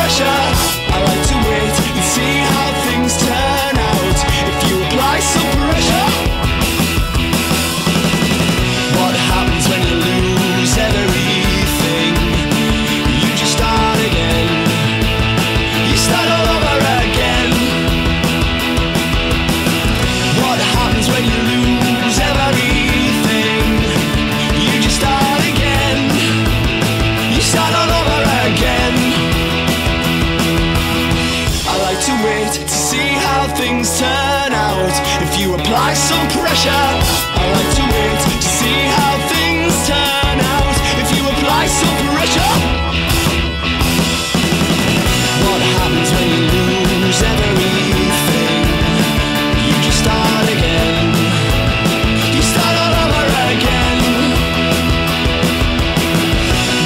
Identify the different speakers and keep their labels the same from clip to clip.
Speaker 1: pressure. I like to wait and see how things turn out. If you apply some pressure, what happens when you lose everything? You just start again. You start all over again. What happens when you lose everything? You just start again. You start all over again. I like to wait to see how things turn out. If you apply some pressure, I like to wait to see how things turn out. If you apply some pressure, what happens when you lose everything? You just start again. You start all over again.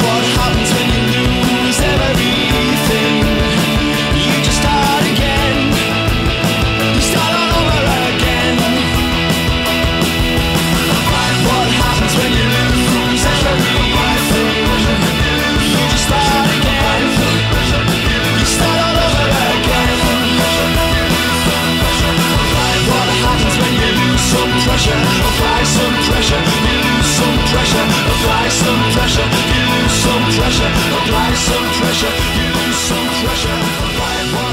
Speaker 1: What happens when you lose everything? You just start again. You start all over again. What happens when you lose everything? You just start again. You start all over again. What happens when you lose some pressure? Apply some pressure. You lose some pressure. Apply some pressure. You lose some pressure. Apply some pressure. You lose some pressure. Apply